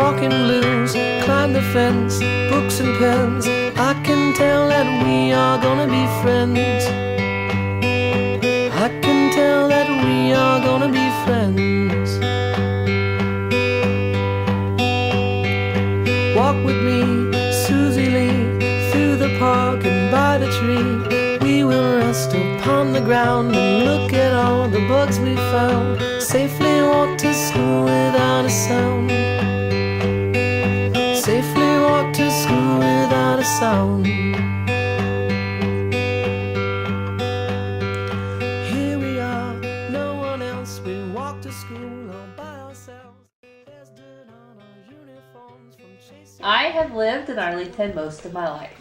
talking blues, climb the fence, books and pens. I can tell that we are gonna be friends. I can tell that we are gonna be friends. Walk with me, Susie Lee, through the park and by the tree. We will rest upon the ground and look at all the bugs we found. Safely walk to school without a sound. Safely walk to school without a sound. Here we are, no one else. We walk to school all by ourselves. There's dirt on our uniforms from chasing. I have lived in Arlington most of my life.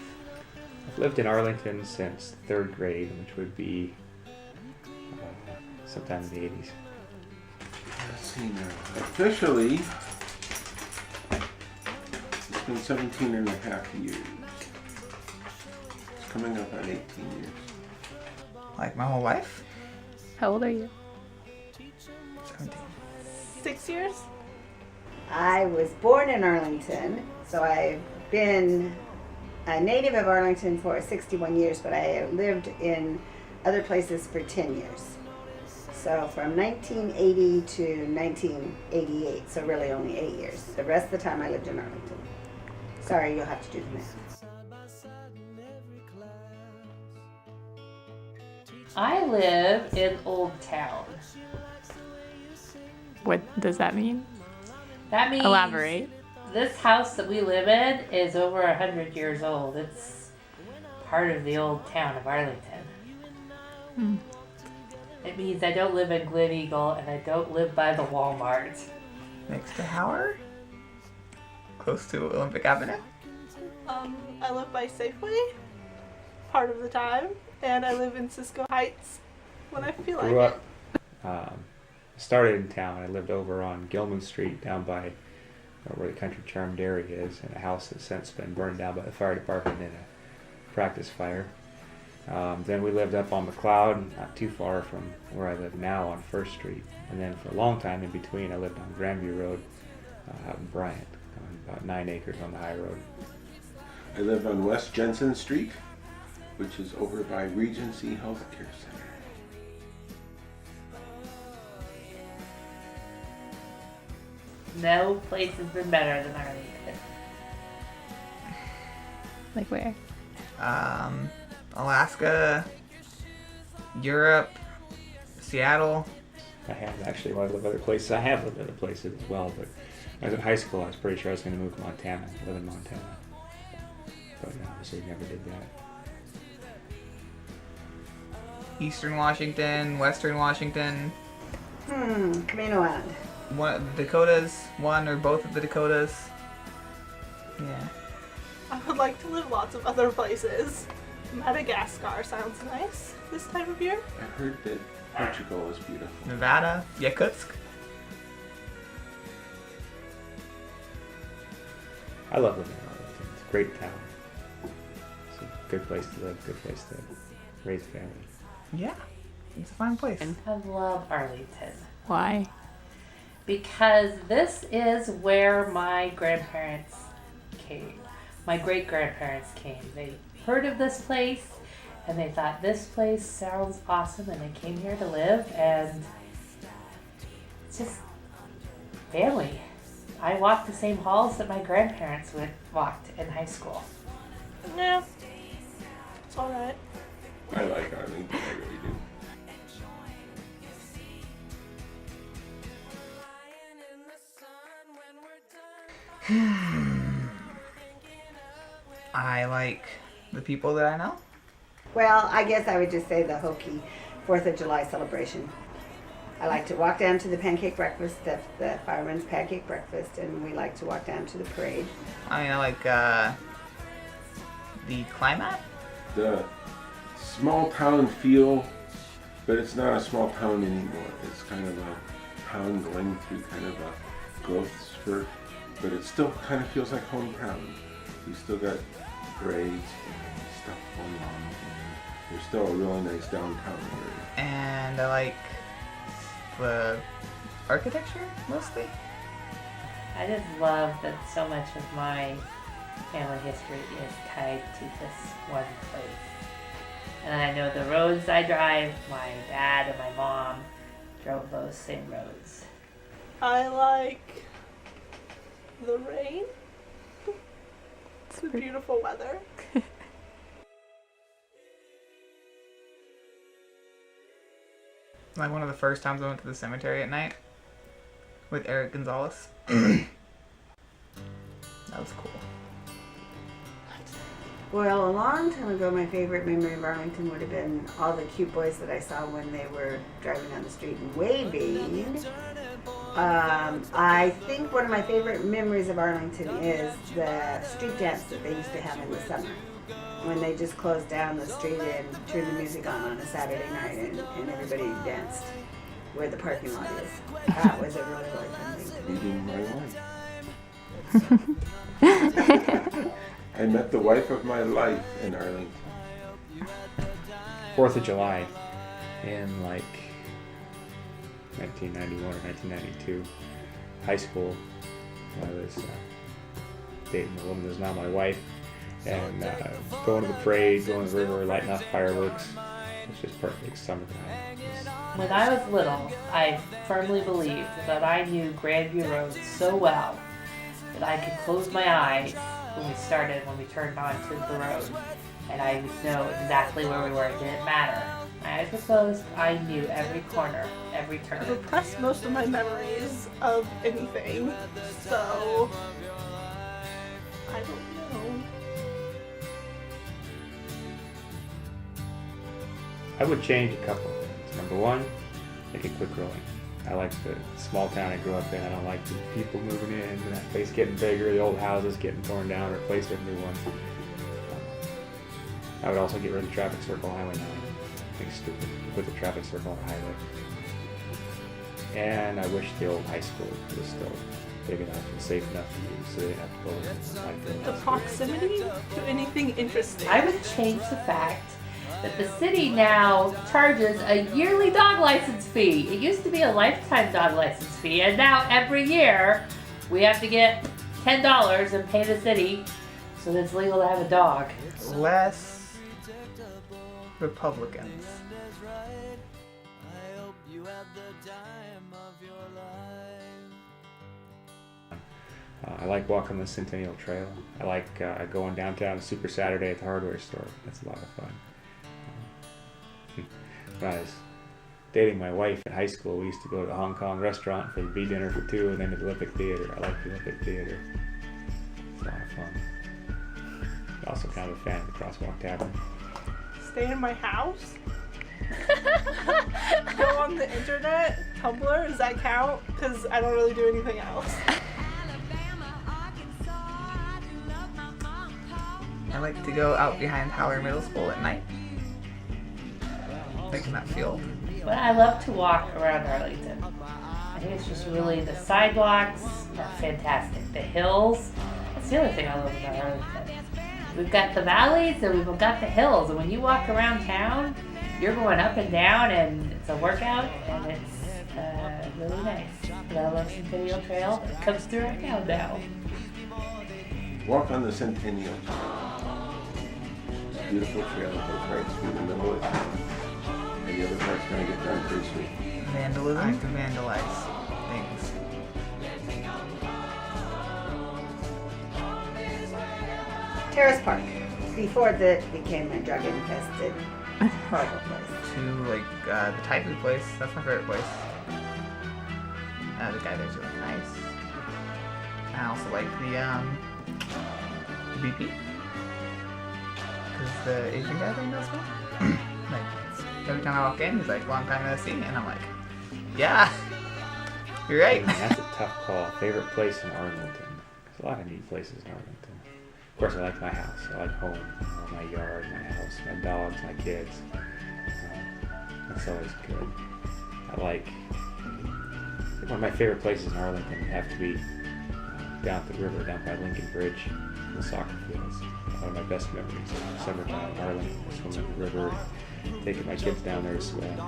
I've lived in Arlington since 3rd grade, which would be sometime in the 80s. Let's see now. Officially, it's been 17 and a half years. It's coming up on 18 years. Like my whole life? How old are you? 17. 6 years? I was born in Arlington, so I've been a native of Arlington for 61 years, but I lived in other places for 10 years. So from 1980 to 1988, so really only 8 years. The rest of the time I lived in Arlington. Sorry, you'll have to do the math. I live in Old Town. What does that mean? That means Elaborate. this house that we live in is over 100 years old. It's part of the old town of Arlington. Hmm. It means I don't live in Glen Eagle and I don't live by the Walmart. Next to Howard? Close to Olympic Avenue? I live by Safeway part of the time, and I live in Cisco Heights when I feel like Grew it. up, started in town. I lived over on Gilman Street down by where the Country Charm Dairy is, in a house that's since been burned down by the fire department in a practice fire. Then we lived up on McLeod, not too far from where I live now on 1st Street. And then for a long time in between, I lived on Grandview Road out in Bryant, on about 9 acres on the high road. I live on West Jensen Street, which is over by Regency Healthcare Center. No place has been better than Arlington. Like where? Alaska, Europe, Seattle. I have actually a lot of other places. I have lived other places as well, but I was in high school. I was pretty sure I was going to move to Montana, live in Montana. But obviously never did that. Eastern Washington, Western Washington. Camino Island. One Dakotas, one or both of the Dakotas. Yeah. I would like to live lots of other places. Madagascar sounds nice this time of year. I heard that Portugal is beautiful. Nevada, Yakutsk. I love living in Arlington. It's a great town. It's a good place to live, good place to raise a family. Yeah, it's a fine place. I love Arlington Why? because this is where my grandparents came. My great-grandparents came. They heard of this place and they thought this place sounds awesome and they came here to live, and it's just family. I walked the same halls that my grandparents walked in high school. Yeah, it's alright. I like Arlington, I really do. I like the people that I know. Well, I guess I would just say the hokey 4th of July celebration. I like to walk down to the pancake breakfast, the fireman's pancake breakfast, and we like to walk down to the parade. I mean, I like the climate. The small town feel, but it's not a small town anymore. It's kind of a town going through kind of a growth spurt, but it still kind of feels like hometown. We still got parades and stuff going on, and there's still a really nice downtown area. And I like the architecture, mostly. I just love that so much of my family history is tied to this one place. And I know the roads I drive, my dad and my mom drove those same roads. I like the rain. It's the beautiful weather. Like one of the first times I went to the cemetery at night with Eric Gonzalez. That was cool. Well, a long time ago, my favorite memory of Arlington would have been all the cute boys that I saw when they were driving down the street and waving. I think one of my favorite memories of Arlington is the street dance that they used to have in the summer, when they just closed down the street and turned the music on a Saturday night, and everybody danced where the parking lot is. That was a really, really fun thing to do. Meeting my wife. I met the wife of my life in Arlington. 4th of July in like 1991 or 1992, high school. I was dating a woman who's now my wife, and going to the parade, going to the river, lighting off fireworks. It's just perfect summertime. When I was little, I firmly believed that I knew Grandview Road so well that I could close my eyes when we turned onto the road, and I would know exactly where we were. It didn't matter. My eyes were closed. I knew every corner, every turn. I've repressed most of my memories of anything, so I don't know. I would change a couple of things. Number one, make it quit growing. I like the small town I grew up in. I don't like the people moving in, and that place getting bigger, the old houses getting torn down, replaced with new ones. I would also get rid of the traffic circle on Highway 9. I think it's stupid to put the traffic circle on the highway. And I wish the old high school was still big enough and safe enough to use, so they didn't have to go in The proximity to anything interesting. I would change the fact that the city now charges a yearly dog license fee. It used to be a lifetime dog license fee, and now every year we have to get $10 and pay the city so that it's legal to have a dog. Less Republicans. I like walking the Centennial Trail. I like going downtown to Super Saturday at the hardware store. That's a lot of fun. When I was dating my wife in high school, we used to go to the Hong Kong restaurant for the bee dinner for two, and then to the Olympic Theater. I like the Olympic Theater. It's a lot of fun. I'm also kind of a fan of the Crosswalk Tavern. Stay in my house? Go on the internet? Tumblr? Does that count? Because I don't really do anything else. I like to go out behind Howard Middle School at night. Making that field. But I love to walk around Arlington. I think it's just really, the sidewalks are fantastic. The hills, that's the other thing I love about Arlington. We've got the valleys and we've got the hills, and when you walk around town, you're going up and down, and it's a workout, and it's really nice. But I love Centennial Trail. It comes through our town now. Walk on the Centennial. It's a beautiful trail that goes right through the middle of town. And the other part's going to get done pretty soon. Vandalism. I like to vandalize things. Terrace Park, before that became a drug-infested, horrible place. To the type of place. That's my favorite place. The guy there's really nice. I also like the BP. Because the Asian guy thing does well. Every time I walk in, he's like, long time no see, and I'm like, yeah, you're right. That's a tough call. Favorite place in Arlington. There's a lot of neat places in Arlington. Of course, I like my house. I like home. My yard, my house, my dogs, my kids. That's always good. I think one of my favorite places in Arlington would have to be down at the river, down by Lincoln Bridge, the soccer fields. One of my best memories of summertime in Arlington was swimming in the river, taking my kids down there to swim.